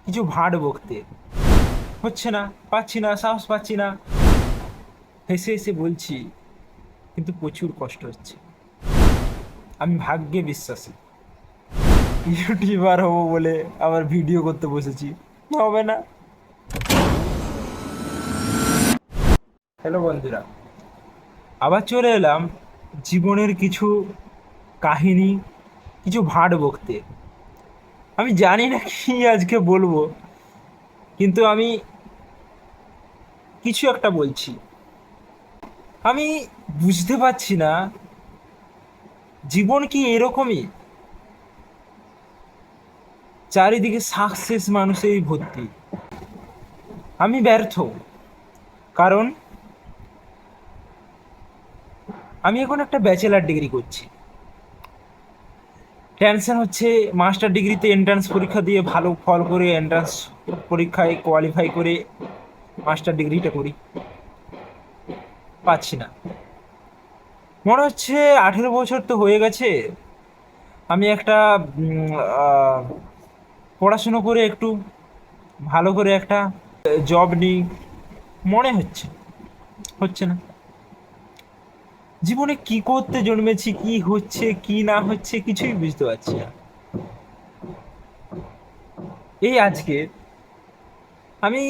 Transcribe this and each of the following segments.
কিছু ভাট বকতে হচ্ছে না, পাচ্ছি না, সাহস পাচ্ছি না। হেসে হেসে বলছি, কিন্তু প্রচুর কষ্ট হচ্ছে। আমি ভাগ্যে বিশ্বাসী। ইউটিউবার হবো বলে আবার ভিডিও করতে বসেছি, হবে না। হ্যালো বন্ধুরা, আবার চলে এলাম জীবনের কিছু কাহিনী, কিছু ভাট বকতে। আমি জানি না কি আজকে বলবো, কিন্তু আমি কিছু একটা বলছি। আমি বুঝতে পারছি না জীবন কি এরকমই, চারিদিকে সাকসেস মানুষেই ভর্তি। আমি ব্যর্থ, কারণ আমি এখন একটা ব্যাচেলার ডিগ্রি করছি। টেনশন হচ্ছে মাস্টার ডিগ্রিতে এন্ট্রান্স পরীক্ষা দিয়ে ভালো ফল করে এন্ট্রান্স পরীক্ষায় কোয়ালিফাই করে মাস্টার ডিগ্রিটা করি, পাচ্ছি না। মনে হচ্ছে 18 বছর তো হয়ে গেছে, আমি একটা উম, আহ, পড়াশুনো করে একটু ভালো করে একটা জব নিই, মনে হচ্ছে, হচ্ছে না। জীবনে কি করতে জন্মেছি, কি হচ্ছে কি না হচ্ছে কিছুই বুঝতে পারছি না। এই আজকে আমি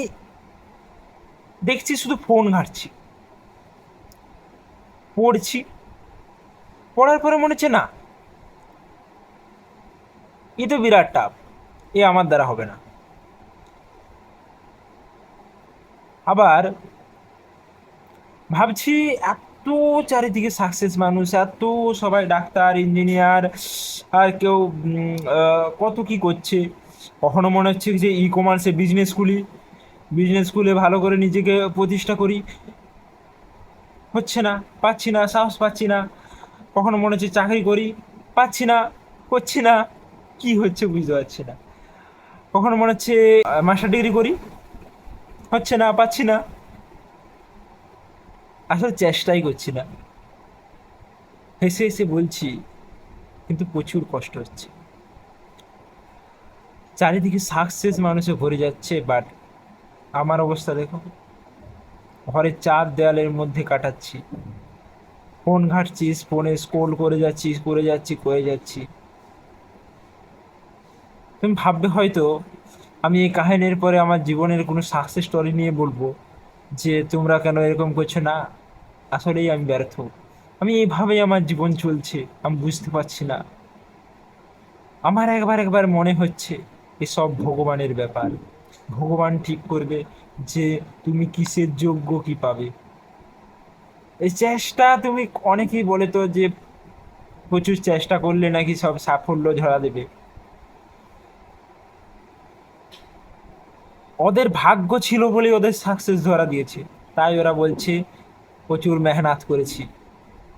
দেখছি শুধু ফোন ঘাঁটছি, পড়ছি, পড়ার পরে মনে হচ্ছে না, এ তো বিরাট টাফ, এ আমার দ্বারা হবে না। আবার ভাবছি, এত চারিদিকে সাকসেস মানুষ, এত সবাই ডাক্তার ইঞ্জিনিয়ার, আর কেউ কত কি করছে। কখনো মনে হচ্ছে যে ই কমার্সে বিজনেস খুলি, বিজনেস খুলে ভালো করে নিজেকে প্রতিষ্ঠা করি, হচ্ছে না, পাচ্ছি না, সাহস পাচ্ছি না। কখনো মনে হচ্ছে চাকরি করি, পাচ্ছি না, করছি না, কি হচ্ছে বুঝতে পারছি না। কখনো মনে হচ্ছে মাস্টার ডিগ্রি করি, হচ্ছে না, পাচ্ছি না, আসলে চেষ্টাই করছি না। হেসে হেসে বলছি, কিন্তু প্রচুর কষ্ট হচ্ছে। চারিদিকে সাকসেস মানুষে ভরে যাচ্ছে, বাট আমার অবস্থা দেখো, ঘরের চার দেয়ালের মধ্যে কাটাচ্ছি, ফোন ঘাঁটছি, ফোনে স্ক্রোল করে যাচ্ছি, করে যাচ্ছি, করে যাচ্ছি। তুমি ভাববে হয়তো আমি এই কাহিনীর পরে আমার জীবনের কোনো সাকসেস স্টোরি নিয়ে বলবো, যে তোমরা কেন এরকম করছো না। আসলেই আমি ব্যর্থ, আমি এইভাবেই আমার জীবন চলছে, আমি বুঝতে পারছি না। আমার একবার একবার মনে হচ্ছে এসব ভগবানের ব্যাপার, ভগবান ঠিক করবে যে তুমি কিসের যোগ্য, কি পাবে। এই চেষ্টা, তুমি অনেকেই বলে তো যে প্রচুর চেষ্টা করলে নাকি সব সাফল্য ধরা দেবে। ওদের ভাগ্য ছিল বলে ওদের সাকসেস ধরা দিয়েছে, তাই ওরা বলছে প্রচুর মেহনত করেছি।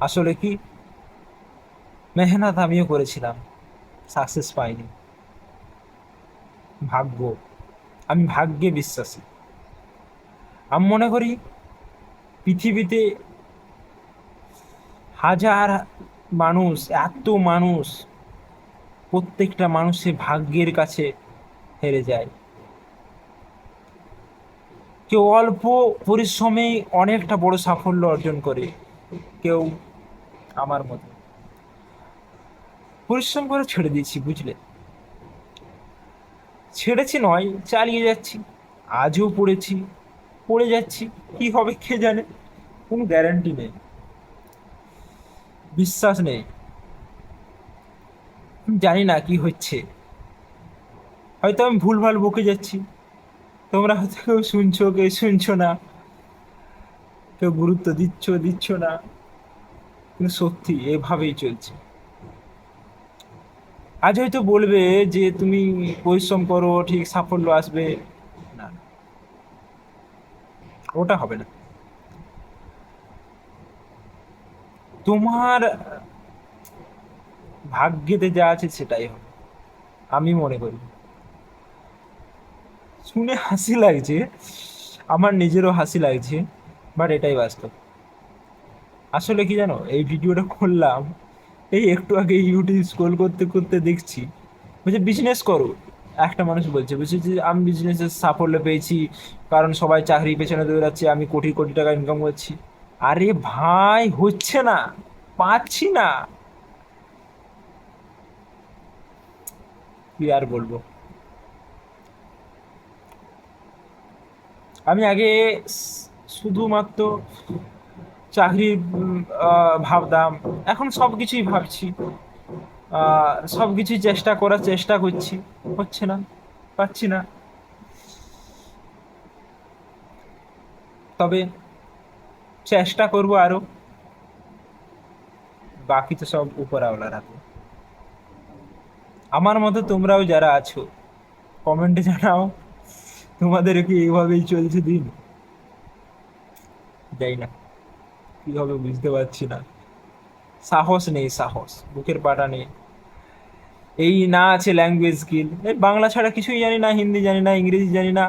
আসলে কি, মেহনত আমিও করেছিলাম, সাকসেস পাইনি। ভাগ্য, আমি ভাগ্যে বিশ্বাসী। আমি মনে করি পৃথিবীতে হাজার মানুষ, এত মানুষ, প্রত্যেকটা মানুষে ভাগ্যের কাছে হেরে যায়। কেউ অল্প পরিশ্রমে অনেকটা বড় সাফল্য অর্জন করে, কেউ আমার মতো পরিশ্রম করে ছেড়ে দিয়েছি, বুঝলে। ছেড়েছি নয়, চালিয়ে যাচ্ছি। আজও পড়েছি, পড়ে যাচ্ছি, কি হবে কে জানে, কোনো গ্যারান্টি নেই, বিশ্বাস নেই। জানি না কি হচ্ছে, হয়তো আমি ভুলভাল বকে যাচ্ছি, তোমরা হয়তো কেউ শুনছো, কেউ শুনছো না, কেউ গুরুত্ব দিচ্ছ দিচ্ছ না, কিন্তু সত্যি এভাবেই চলছে। আজ হয়তো বলবে যে তুমি পরিশ্রম করো, ঠিক সাফল্য আসবে, না, ওটা হবে না। তোমার ভাগ্যেতে যা আছে সেটাই হবে, আমি মনে করি। শুনে হাসি লাগছে, আমার নিজেরও হাসি লাগছে, বাট এটাই বাস্তব। আসলে কি জানো, এই ভিডিওটা করলাম এই একটু আগে, ইউটিউব স্ক্রোল করতে করতে দেখছি বলছে বিজনেস করো, একটা মানুষ বলছে বলছে যে আমি বিজনেসে সাফল্য পেয়েছি কারণ সবাই চাকরির পেছনে দৌড়াচ্ছে, আমি কোটি কোটি টাকা ইনকাম করছি। আরে ভাই, হচ্ছে না, পাচ্ছি না, কি আর বলবো। আমি আগে শুধুমাত্র চাকরির ভাবতাম, এখন সব কিছুই ভাবছি, সব কিছুই চেষ্টা করার চেষ্টা করছি, হচ্ছে না, পাচ্ছি না। তবে চেষ্টা করব আরো, বাকি তো সব উপরওয়ালার হাতে। আমার মতো তোমরাও যারা আছো, কমেন্টে জানাও তোমাদের কি এইভাবেই চলছে দিন। যাই না, কি হবে বুঝতে পারছি না, সাহস নেই, সাহস বুকের পাটা নেই। এই না আছে ল্যাঙ্গুয়েজ স্কিল, এই বাংলা ছাড়া কিছুই জানি না, হিন্দি জানি না, ইংরেজি জানি না।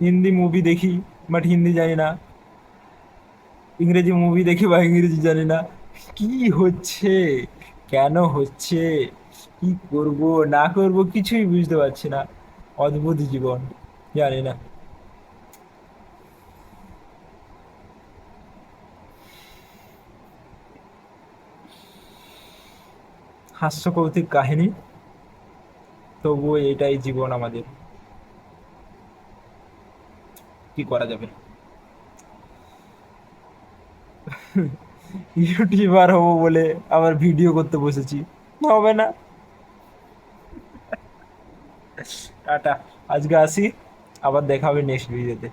হিন্দি মুভি দেখি বাট হিন্দি জানি না, ইংরেজি মুভি দেখি বা ইংরেজি জানি না। কি হচ্ছে, কেন হচ্ছে, কি করব না করব কিছুই বুঝতে পারছি না। অদ্ভুত জীবন, জানি না। হাস্যকৌতুক কাহিনী, তবুও এটাই জীবন আমাদের, কি করা যাবে। ইউটিউবার হবো বলে আবার ভিডিও করতে বসেছি, হবে না। টাটা, আজকে আসি, আবার দেখা হবে নেক্সট ভিডিওতে।